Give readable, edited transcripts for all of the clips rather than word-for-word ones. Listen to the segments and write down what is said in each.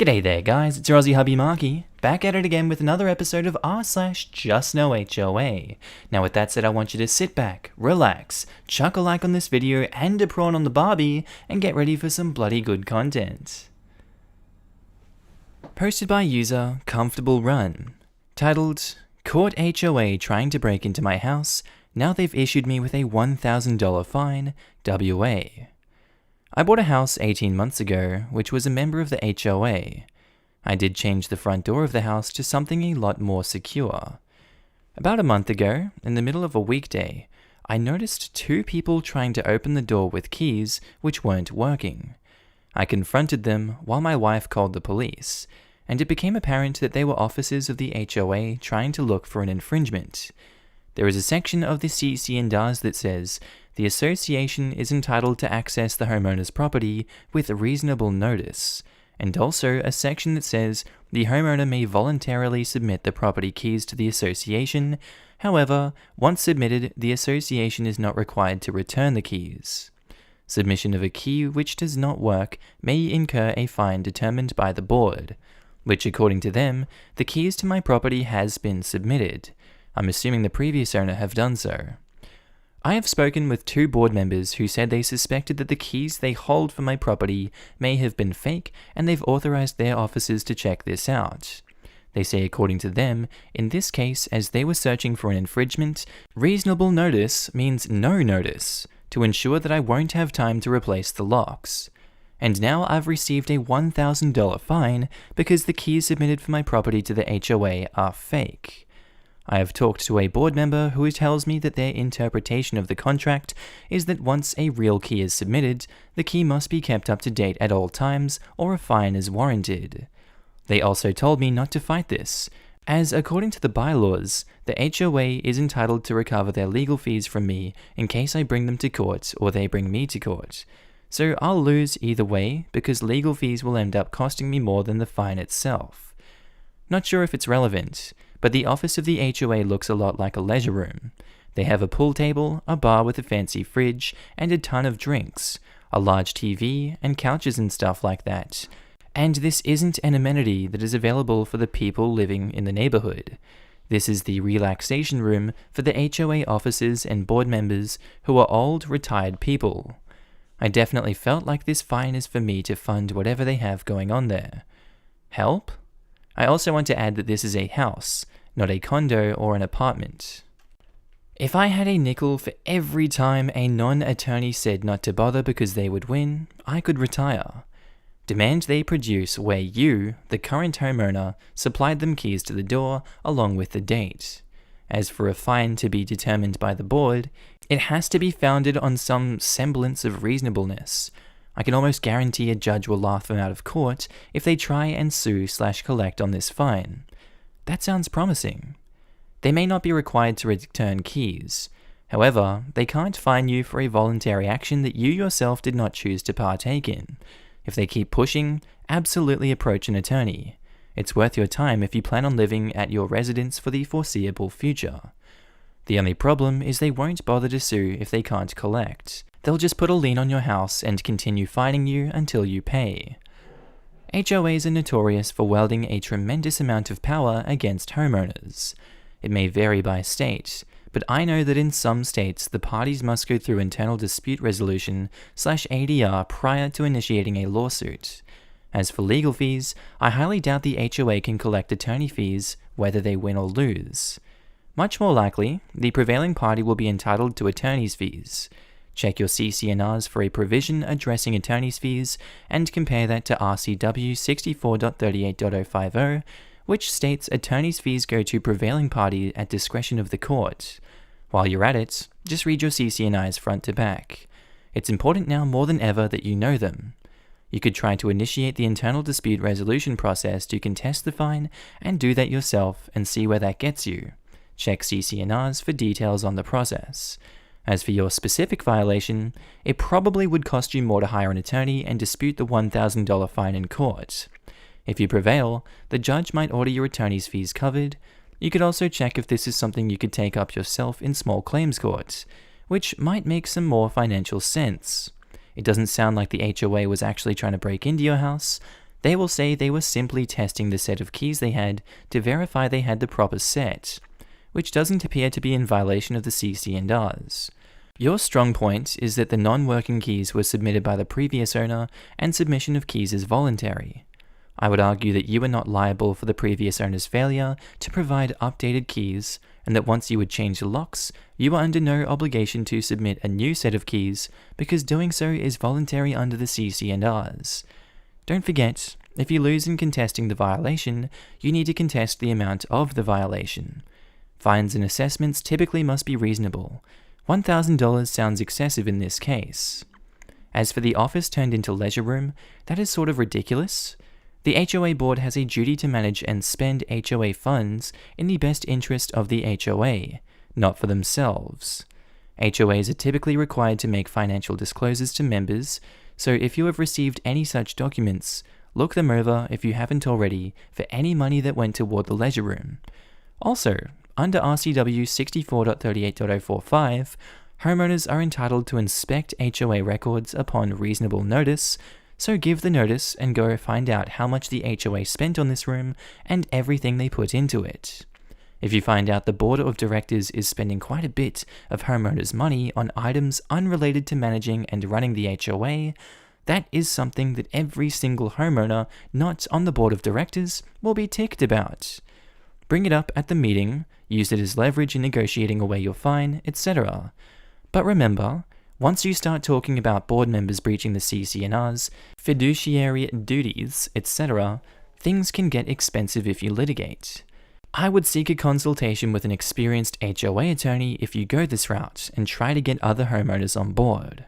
G'day there guys, it's your Aussie Hubby Markee, back at it again with another episode of r/JustnoHOA. Now with that said, I want you to sit back, relax, chuck a like on this video and a prawn on the barbie, and get ready for some bloody good content. Posted by user Comfortable Run, titled, Caught HOA trying to break into my house, now they've issued me with a $1,000 fine, WA. I bought a house 18 months ago, which was a member of the HOA. I did change the front door of the house to something a lot more secure. About a month ago, in the middle of a weekday, I noticed two people trying to open the door with keys which weren't working. I confronted them while my wife called the police, and it became apparent that they were officers of the HOA trying to look for an infringement. There is a section of the CC&Rs that says, the association is entitled to access the homeowner's property with reasonable notice, and also a section that says the homeowner may voluntarily submit the property keys to the association. However, once submitted, the association is not required to return the keys. Submission of a key which does not work may incur a fine determined by the board, which according to them, the keys to my property has been submitted. I'm assuming the previous owner have done so. I have spoken with two board members who said they suspected that the keys they hold for my property may have been fake, and they've authorized their officers to check this out. They say according to them, in this case, as they were searching for an infringement, reasonable notice means no notice, to ensure that I won't have time to replace the locks. And now I've received a $1,000 fine because the keys submitted for my property to the HOA are fake. I have talked to a board member who tells me that their interpretation of the contract is that once a real key is submitted, the key must be kept up to date at all times or a fine is warranted. They also told me not to fight this, as according to the bylaws, the HOA is entitled to recover their legal fees from me in case I bring them to court or they bring me to court. So I'll lose either way because legal fees will end up costing me more than the fine itself. Not sure if it's relevant, but the office of the HOA looks a lot like a leisure room. They have a pool table, a bar with a fancy fridge, and a ton of drinks, a large TV, and couches and stuff like that. And this isn't an amenity that is available for the people living in the neighborhood. This is the relaxation room for the HOA officers and board members who are old, retired people. I definitely felt like this fine is for me to fund whatever they have going on there. Help? I also want to add that this is a house, not a condo or an apartment. If I had a nickel for every time a non-attorney said not to bother because they would win, I could retire. Demand they produce where you, the current homeowner, supplied them keys to the door along with the date. As for a fine to be determined by the board, it has to be founded on some semblance of reasonableness. I can almost guarantee a judge will laugh them out of court if they try and sue/collect on this fine. That sounds promising. They may not be required to return keys. However, they can't fine you for a voluntary action that you yourself did not choose to partake in. If they keep pushing, absolutely approach an attorney. It's worth your time if you plan on living at your residence for the foreseeable future. The only problem is they won't bother to sue if they can't collect. They'll just put a lien on your house and continue fining you until you pay. HOAs are notorious for wielding a tremendous amount of power against homeowners. It may vary by state, but I know that in some states the parties must go through internal dispute resolution/ADR prior to initiating a lawsuit. As for legal fees, I highly doubt the HOA can collect attorney fees whether they win or lose. Much more likely, the prevailing party will be entitled to attorney's fees. Check your CC&Rs for a provision addressing attorney's fees and compare that to RCW 64.38.050, which states attorney's fees go to prevailing party at discretion of the court. While you're at it, just read your CC&Rs front to back. It's important now more than ever that you know them. You could try to initiate the internal dispute resolution process to contest the fine and do that yourself and see where that gets you. Check CC&Rs for details on the process. As for your specific violation, it probably would cost you more to hire an attorney and dispute the $1,000 fine in court. If you prevail, the judge might order your attorney's fees covered. You could also check if this is something you could take up yourself in small claims court, which might make some more financial sense. It doesn't sound like the HOA was actually trying to break into your house. They will say they were simply testing the set of keys they had to verify they had the proper set, which doesn't appear to be in violation of the CC&Rs. Your strong point is that the non-working keys were submitted by the previous owner and submission of keys is voluntary. I would argue that you are not liable for the previous owner's failure to provide updated keys, and that once you would change the locks, you are under no obligation to submit a new set of keys because doing so is voluntary under the CC&Rs. Don't forget, if you lose in contesting the violation, you need to contest the amount of the violation. Fines and assessments typically must be reasonable. $1,000 sounds excessive in this case. As for the office turned into leisure room, that is sort of ridiculous. The HOA board has a duty to manage and spend HOA funds in the best interest of the HOA, not for themselves. HOAs are typically required to make financial disclosures to members, so if you have received any such documents, look them over if you haven't already for any money that went toward the leisure room. Also, under RCW 64.38.045, homeowners are entitled to inspect HOA records upon reasonable notice, so give the notice and go find out how much the HOA spent on this room and everything they put into it. If you find out the board of directors is spending quite a bit of homeowners' money on items unrelated to managing and running the HOA, that is something that every single homeowner not on the board of directors will be ticked about. Bring it up at the meeting, use it as leverage in negotiating away your fine, etc. But remember, once you start talking about board members breaching the CC&Rs, fiduciary duties, etc., things can get expensive if you litigate. I would seek a consultation with an experienced HOA attorney if you go this route and try to get other homeowners on board.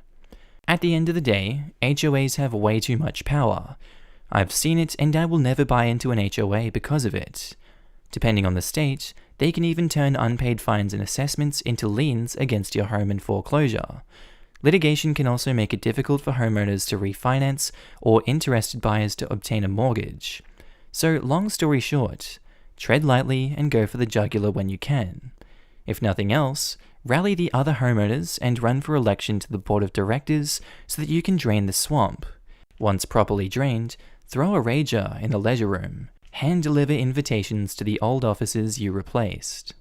At the end of the day, HOAs have way too much power. I've seen it and I will never buy into an HOA because of it. Depending on the state, they can even turn unpaid fines and assessments into liens against your home in foreclosure. Litigation can also make it difficult for homeowners to refinance or interested buyers to obtain a mortgage. So, long story short, tread lightly and go for the jugular when you can. If nothing else, rally the other homeowners and run for election to the board of directors so that you can drain the swamp. Once properly drained, throw a rager in the leisure room. Hand deliver invitations to the old offices you replaced.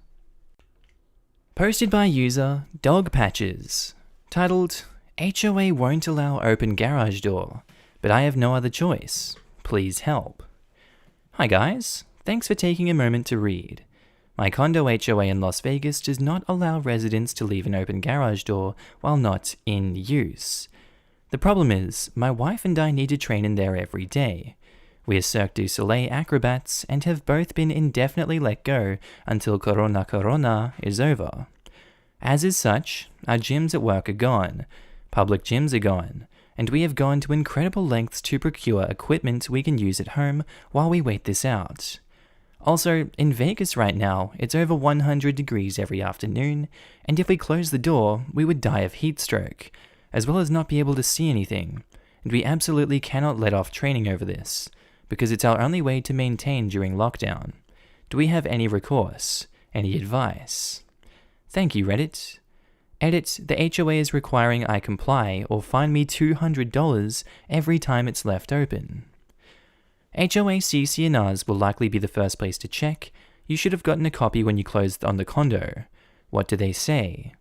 Posted by user Dog Patches. Titled, HOA won't allow open garage door, but I have no other choice. Please help. Hi guys, thanks for taking a moment to read. My condo HOA in Las Vegas does not allow residents to leave an open garage door while not in use. The problem is, my wife and I need to train in there every day. We are Cirque du Soleil acrobats and have both been indefinitely let go until Corona is over. As is such, our gyms at work are gone, public gyms are gone, and we have gone to incredible lengths to procure equipment we can use at home while we wait this out. Also, in Vegas right now, it's over 100 degrees every afternoon, and if we close the door, we would die of heat stroke, as well as not be able to see anything, and we absolutely cannot let off training over this, because it's our only way to maintain during lockdown. Do we have any recourse? Any advice? Thank you, Reddit. Edit, the HOA is requiring I comply or fine me $200 every time it's left open. HOA CC&Rs will likely be the first place to check. You should have gotten a copy when you closed on the condo. What do they say?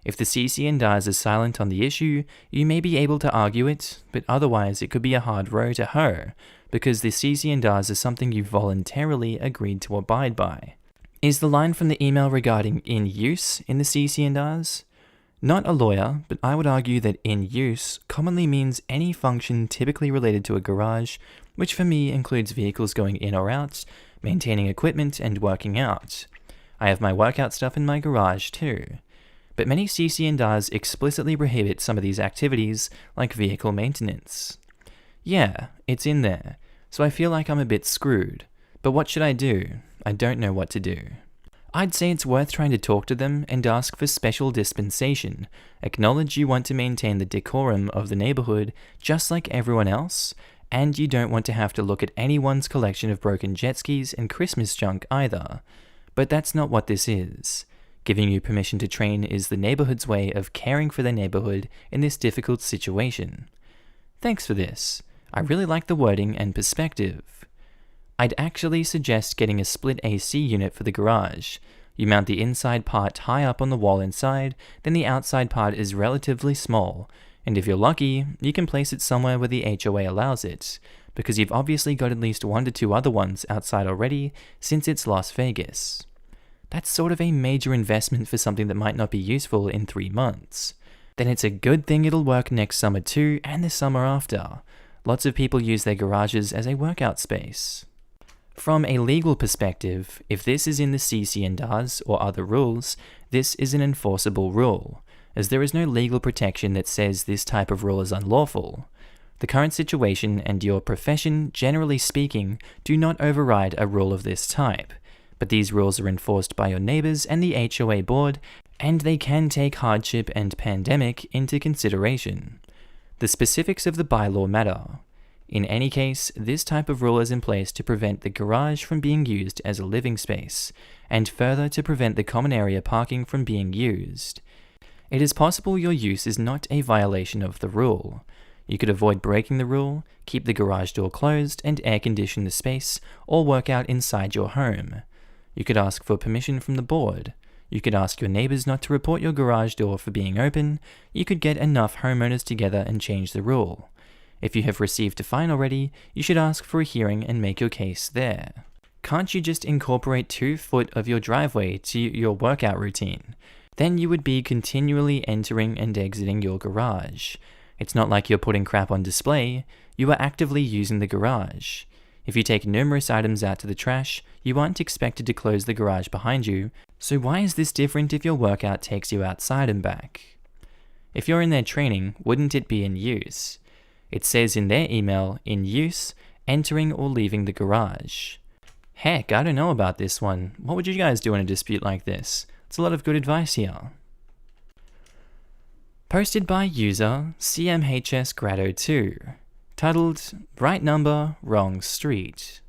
If the CC&Rs are silent on the issue, you may be able to argue it, but otherwise it could be a hard row to hoe, because the CC&Rs are something you voluntarily agreed to abide by. Is the line from the email regarding in use in the CC&Rs? Not a lawyer, but I would argue that in use commonly means any function typically related to a garage, which for me includes vehicles going in or out, maintaining equipment, and working out. I have my workout stuff in my garage too. But many CC&Rs explicitly prohibit some of these activities, like vehicle maintenance. Yeah, it's in there, so I feel like I'm a bit screwed. But what should I do? I don't know what to do. I'd say it's worth trying to talk to them and ask for special dispensation. Acknowledge you want to maintain the decorum of the neighborhood just like everyone else, and you don't want to have to look at anyone's collection of broken jet skis and Christmas junk either. But that's not what this is. Giving you permission to train is the neighborhood's way of caring for their neighborhood in this difficult situation. Thanks for this. I really like the wording and perspective. I'd actually suggest getting a split AC unit for the garage. You mount the inside part high up on the wall inside, then the outside part is relatively small, and if you're lucky, you can place it somewhere where the HOA allows it, because you've obviously got at least 1 to 2 other ones outside already, since it's Las Vegas. That's sort of a major investment for something that might not be useful in 3 months. Then it's a good thing it'll work next summer too, and the summer after. Lots of people use their garages as a workout space. From a legal perspective, if this is in the CC&Rs or other rules, this is an enforceable rule, as there is no legal protection that says this type of rule is unlawful. The current situation and your profession, generally speaking, do not override a rule of this type, but these rules are enforced by your neighbors and the HOA board, and they can take hardship and pandemic into consideration. The specifics of the bylaw matter. In any case, this type of rule is in place to prevent the garage from being used as a living space, and further to prevent the common area parking from being used. It is possible your use is not a violation of the rule. You could avoid breaking the rule, keep the garage door closed and air condition the space, or work out inside your home. You could ask for permission from the board. You could ask your neighbors not to report your garage door for being open. You could get enough homeowners together and change the rule. If you have received a fine already, you should ask for a hearing and make your case there. Can't you just incorporate 2 foot of your driveway to your workout routine? Then you would be continually entering and exiting your garage. It's not like you're putting crap on display, you are actively using the garage. If you take numerous items out to the trash, you aren't expected to close the garage behind you, so why is this different if your workout takes you outside and back? If you're in their training, wouldn't it be in use? It says in their email, in use, entering or leaving the garage. Heck, I don't know about this one. What would you guys do in a dispute like this? It's a lot of good advice here. Posted by user CMHSGrado2, titled, Right Number, Wrong Street.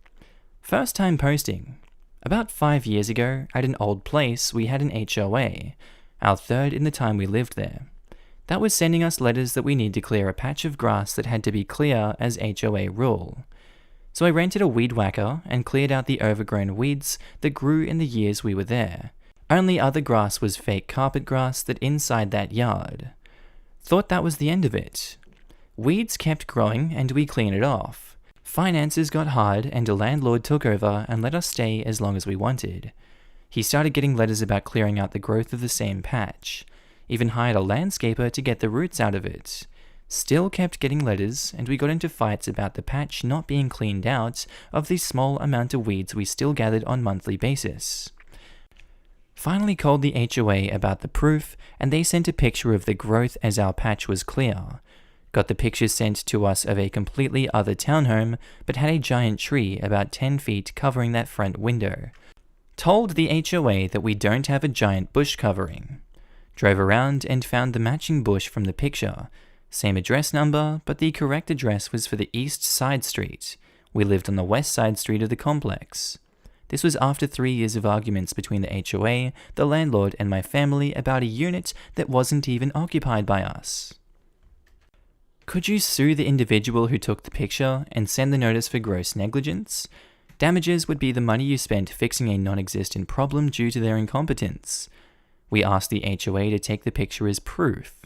First time posting. About 5 years ago, at an old place, we had an HOA, our third in the time we lived there. That was sending us letters that we need to clear a patch of grass that had to be clear as HOA rule. So I rented a weed whacker and cleared out the overgrown weeds that grew in the years we were there. Only other grass was fake carpet grass that inside that yard. Thought that was the end of it. Weeds kept growing and we cleaned it off. Finances got hard and a landlord took over and let us stay as long as we wanted. He started getting letters about clearing out the growth of the same patch. Even hired a landscaper to get the roots out of it. Still kept getting letters, and we got into fights about the patch not being cleaned out of the small amount of weeds we still gathered on monthly basis. Finally called the HOA about the proof, and they sent a picture of the growth as our patch was clear. Got the picture sent to us of a completely other townhome, but had a giant tree about 10 feet covering that front window. Told the HOA that we don't have a giant bush covering. Drove around and found the matching bush from the picture. Same address number, but the correct address was for the east side street. We lived on the west side street of the complex. This was after 3 years of arguments between the HOA, the landlord, and my family about a unit that wasn't even occupied by us. Could you sue the individual who took the picture and send the notice for gross negligence? Damages would be the money you spent fixing a non-existent problem due to their incompetence. We asked the HOA to take the picture as proof.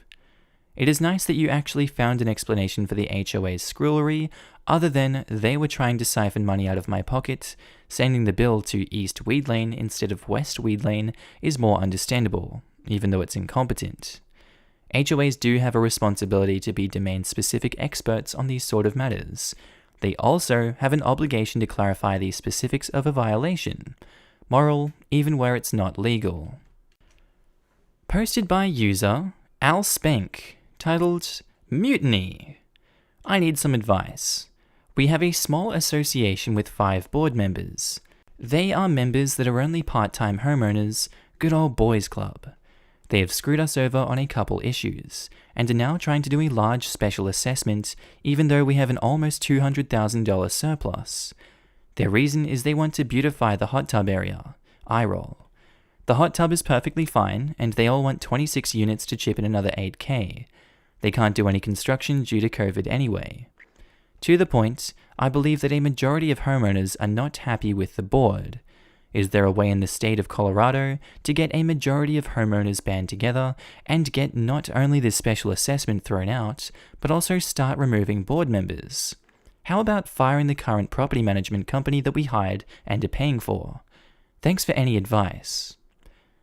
It is nice that you actually found an explanation for the HOA's screwery, other than they were trying to siphon money out of my pocket. Sending the bill to East Weed Lane instead of West Weed Lane is more understandable, even though it's incompetent. HOAs do have a responsibility to be domain-specific experts on these sort of matters. They also have an obligation to clarify the specifics of a violation, moral, even where it's not legal. Posted by user Al Spank, titled, Mutiny. I need some advice. We have a small association with 5 board members. They are members that are only part-time homeowners, good old boys club. They have screwed us over on a couple issues, and are now trying to do a large special assessment, even though we have an almost $200,000 surplus. Their reason is they want to beautify the hot tub area. Eye roll. The hot tub is perfectly fine, and they all want 26 units to chip in another $8K. They can't do any construction due to COVID anyway. To the point, I believe that a majority of homeowners are not happy with the board. Is there a way in the state of Colorado to get a majority of homeowners band together and get not only this special assessment thrown out, but also start removing board members? How about firing the current property management company that we hired and are paying for? Thanks for any advice.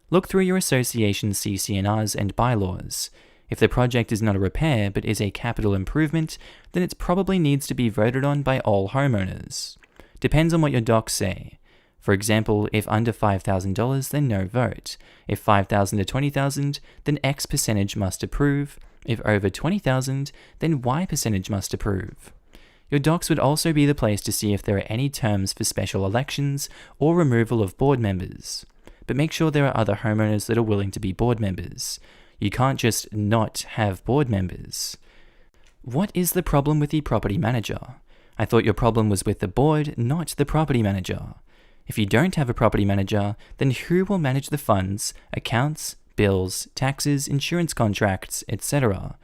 Look through your association's CC&Rs and bylaws. If the project is not a repair but is a capital improvement, then it probably needs to be voted on by all homeowners. Depends on what your docs say. For example, if under $5,000, then no vote. If $5,000 to $20,000, then X percentage must approve. If over $20,000, then Y percentage must approve. Your docs would also be the place to see if there are any terms for special elections or removal of board members. But make sure there are other homeowners that are willing to be board members. You can't just not have board members. What is the problem with the property manager? I thought your problem was with the board, not the property manager. If you don't have a property manager, then who will manage the funds, accounts, bills, taxes, insurance contracts, etc.?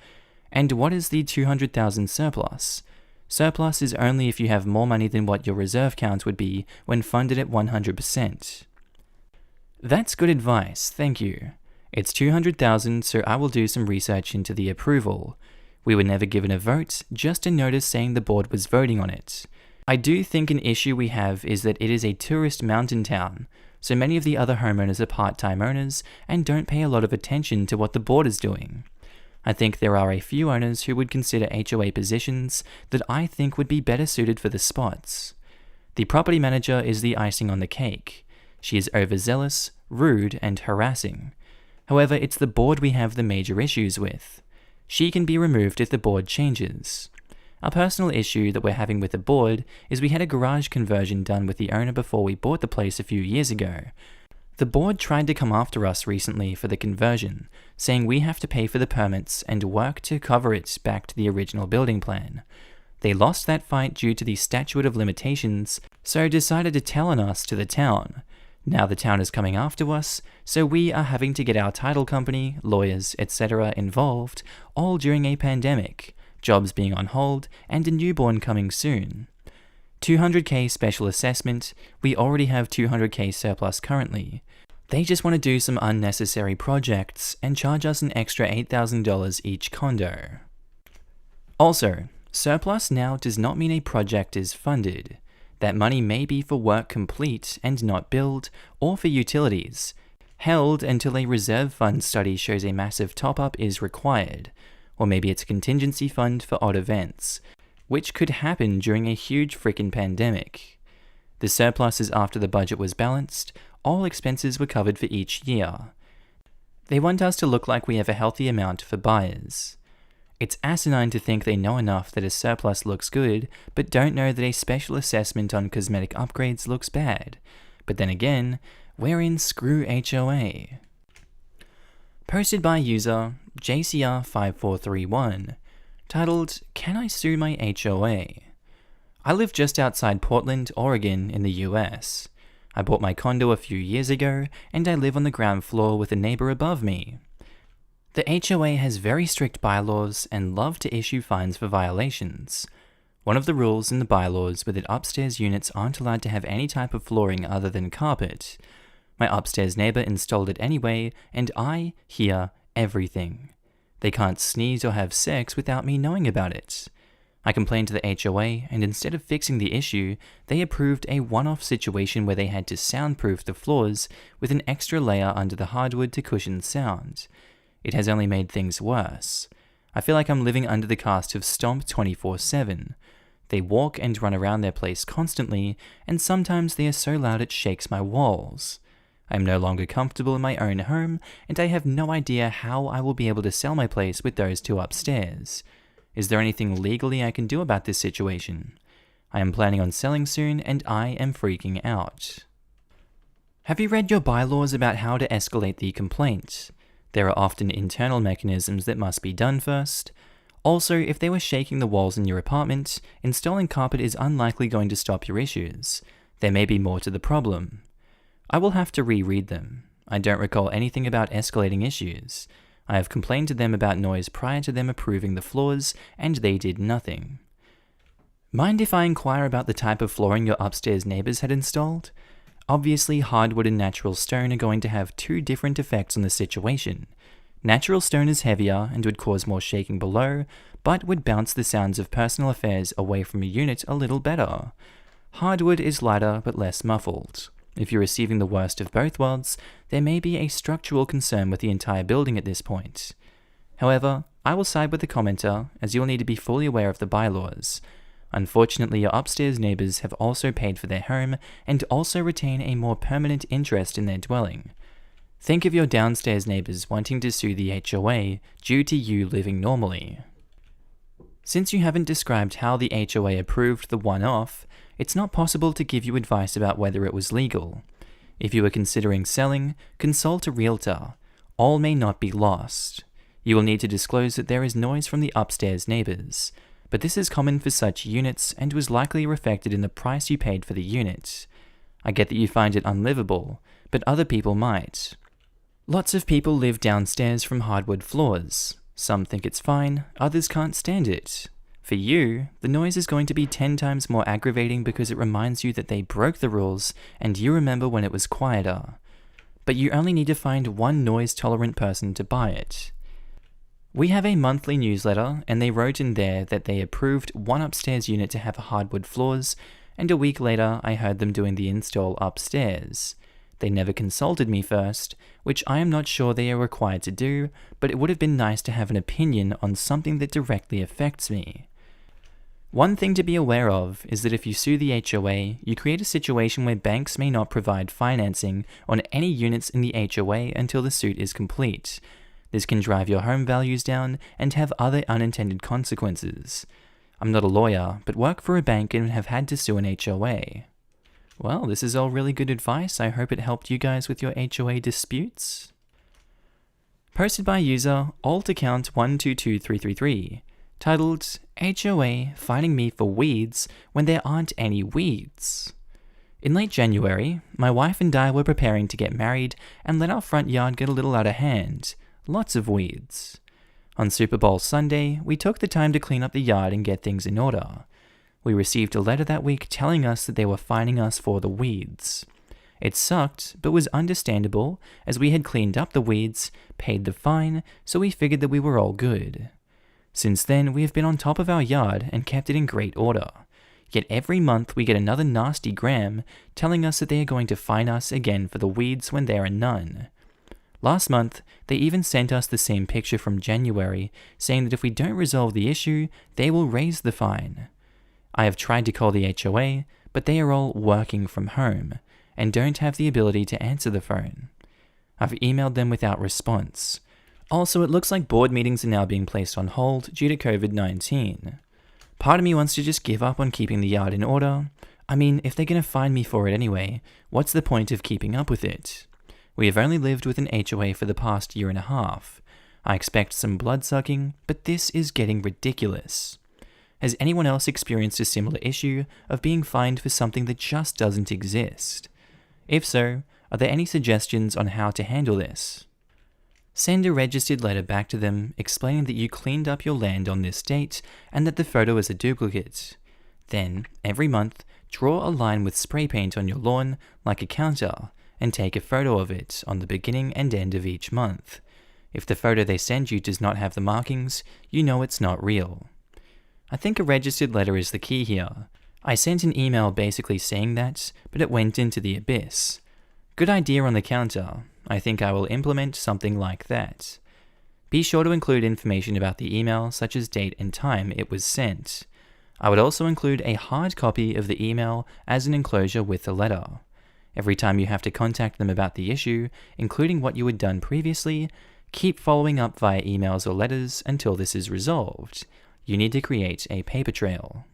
And what is the $200,000 surplus? Surplus is only if you have more money than what your reserve count would be when funded at 100%. That's good advice, thank you. It's $200,000, so I will do some research into the approval. We were never given a vote, just a notice saying the board was voting on it. I do think an issue we have is that it is a tourist mountain town, so many of the other homeowners are part-time owners and don't pay a lot of attention to what the board is doing. I think there are a few owners who would consider HOA positions that I think would be better suited for the spots. The property manager is the icing on the cake. She is overzealous, rude, and harassing. However, it's the board we have the major issues with. She can be removed if the board changes. A personal issue that we're having with the board is we had a garage conversion done with the owner before we bought the place a few years ago. The board tried to come after us recently for the conversion, saying we have to pay for the permits and work to cover it back to the original building plan. They lost that fight due to the statute of limitations, so decided to tell on us to the town. Now the town is coming after us, so we are having to get our title company, lawyers, etc. involved, all during a pandemic, jobs being on hold, and a newborn coming soon. $200K special assessment, we already have $200K surplus currently. They just want to do some unnecessary projects and charge us an extra $8,000 each condo. Also, surplus now does not mean a project is funded. That money may be for work complete and not billed, or for utilities, held until a reserve fund study shows a massive top-up is required, or maybe it's a contingency fund for odd events, which could happen during a huge frickin' pandemic. The surplus is after the budget was balanced, all expenses were covered for each year. They want us to look like we have a healthy amount for buyers. It's asinine to think they know enough that a surplus looks good, but don't know that a special assessment on cosmetic upgrades looks bad. But then again, we're in Screw HOA. Posted by user JCR5431, titled, Can I Sue My HOA? I live just outside Portland, Oregon in the US. I bought my condo a few years ago, and I live on the ground floor with a neighbor above me. The HOA has very strict bylaws and love to issue fines for violations. One of the rules in the bylaws were that upstairs units aren't allowed to have any type of flooring other than carpet. My upstairs neighbor installed it anyway, and I hear everything. They can't sneeze or have sex without me knowing about it. I complained to the HOA, and instead of fixing the issue, they approved a one-off situation where they had to soundproof the floors with an extra layer under the hardwood to cushion sound. It has only made things worse. I feel like I'm living under the cast of Stomp 24/7. They walk and run around their place constantly, and sometimes they are so loud it shakes my walls. I am no longer comfortable in my own home, and I have no idea how I will be able to sell my place with those two upstairs. Is there anything legally I can do about this situation? I am planning on selling soon, and I am freaking out. Have you read your bylaws about how to escalate the complaint? There are often internal mechanisms that must be done first. Also, if they were shaking the walls in your apartment, installing carpet is unlikely going to stop your issues. There may be more to the problem. I will have to reread them. I don't recall anything about escalating issues. I have complained to them about noise prior to them approving the floors, and they did nothing. Mind if I inquire about the type of flooring your upstairs neighbors had installed? Obviously, hardwood and natural stone are going to have two different effects on the situation. Natural stone is heavier and would cause more shaking below, but would bounce the sounds of personal affairs away from a unit a little better. Hardwood is lighter but less muffled. If you're receiving the worst of both worlds, there may be a structural concern with the entire building at this point. However, I will side with the commenter, as you'll need to be fully aware of the bylaws. Unfortunately, your upstairs neighbors have also paid for their home and also retain a more permanent interest in their dwelling. Think of your downstairs neighbors wanting to sue the HOA due to you living normally. Since you haven't described how the HOA approved the one-off, it's not possible to give you advice about whether it was legal. If you are considering selling, consult a realtor. All may not be lost. You will need to disclose that there is noise from the upstairs neighbors, but this is common for such units and was likely reflected in the price you paid for the unit. I get that you find it unlivable, but other people might. Lots of people live downstairs from hardwood floors. Some think it's fine, others can't stand it. For you, the noise is going to be 10 times more aggravating because it reminds you that they broke the rules and you remember when it was quieter. But you only need to find one noise-tolerant person to buy it. We have a monthly newsletter, and they wrote in there that they approved one upstairs unit to have hardwood floors, and a week later I heard them doing the install upstairs. They never consulted me first, which I am not sure they are required to do, but it would have been nice to have an opinion on something that directly affects me. One thing to be aware of is that if you sue the HOA, you create a situation where banks may not provide financing on any units in the HOA until the suit is complete. This can drive your home values down and have other unintended consequences. I'm not a lawyer, but work for a bank and have had to sue an HOA. Well, this is all really good advice. I hope it helped you guys with your HOA disputes. Posted by user altaccount122333, titled HOA Fining Me for Weeds When There Aren't Any Weeds. In late January, my wife and I were preparing to get married and let our front yard get a little out of hand. Lots of weeds. On Super Bowl Sunday, we took the time to clean up the yard and get things in order. We received a letter that week telling us that they were fining us for the weeds. It sucked, but was understandable, as we had cleaned up the weeds, paid the fine, so we figured that we were all good. Since then, we have been on top of our yard and kept it in great order. Yet every month we get another nasty gram telling us that they are going to fine us again for the weeds when there are none. Last month, they even sent us the same picture from January, saying that if we don't resolve the issue, they will raise the fine. I have tried to call the HOA, but they are all working from home, and don't have the ability to answer the phone. I've emailed them without response. Also, it looks like board meetings are now being placed on hold due to COVID-19. Part of me wants to just give up on keeping the yard in order. I mean, if they're going to fine me for it anyway, what's the point of keeping up with it? We have only lived with an HOA for the past year and a half. I expect some blood-sucking, but this is getting ridiculous. Has anyone else experienced a similar issue of being fined for something that just doesn't exist? If so, are there any suggestions on how to handle this? Send a registered letter back to them explaining that you cleaned up your land on this date and that the photo is a duplicate. Then, every month, draw a line with spray paint on your lawn like a counter and take a photo of it on the beginning and end of each month. If the photo they send you does not have the markings, you know it's not real. I think a registered letter is the key here. I sent an email basically saying that, but it went into the abyss. Good idea on the counter. I think I will implement something like that. Be sure to include information about the email, such as date and time it was sent. I would also include a hard copy of the email as an enclosure with the letter. Every time you have to contact them about the issue, including what you had done previously, keep following up via emails or letters until this is resolved. You need to create a paper trail.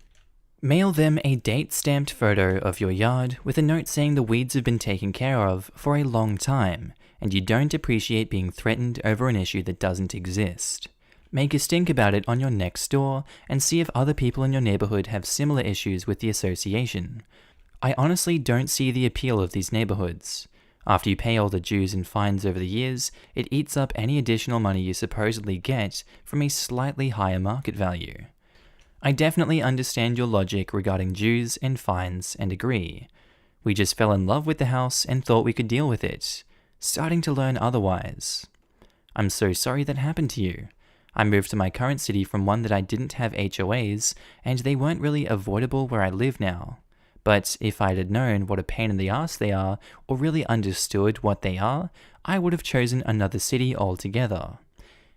Mail them a date-stamped photo of your yard with a note saying the weeds have been taken care of for a long time, and you don't appreciate being threatened over an issue that doesn't exist. Make a stink about it on your next door and see if other people in your neighborhood have similar issues with the association. I honestly don't see the appeal of these neighborhoods. After you pay all the dues and fines over the years, it eats up any additional money you supposedly get from a slightly higher market value. I definitely understand your logic regarding dues and fines and agree. We just fell in love with the house and thought we could deal with it, starting to learn otherwise. I'm so sorry that happened to you. I moved to my current city from one that I didn't have HOAs, and they weren't really avoidable where I live now. But if I'd had known what a pain in the ass they are, or really understood what they are, I would have chosen another city altogether.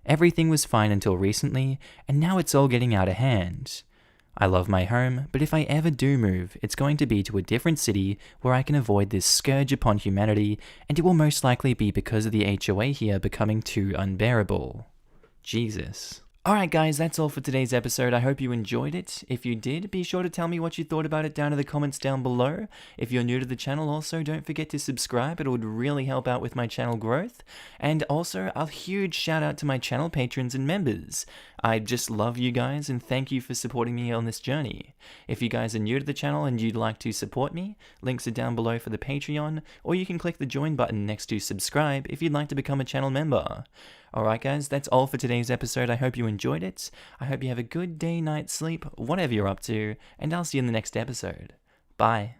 Everything was fine until recently, and now it's all getting out of hand. I love my home, but if I ever do move, it's going to be to a different city where I can avoid this scourge upon humanity, and it will most likely be because of the HOA here becoming too unbearable. Jesus. Alright guys, that's all for today's episode. I hope you enjoyed it. If you did, be sure to tell me what you thought about it down in the comments down below. If you're new to the channel, also don't forget to subscribe. It would really help out with my channel growth. And also, a huge shout out to my channel patrons and members. I just love you guys and thank you for supporting me on this journey. If you guys are new to the channel and you'd like to support me, links are down below for the Patreon, or you can click the join button next to subscribe if you'd like to become a channel member. Alright guys, that's all for today's episode. I hope you enjoyed it. I hope you have a good day, night, sleep, whatever you're up to, and I'll see you in the next episode. Bye.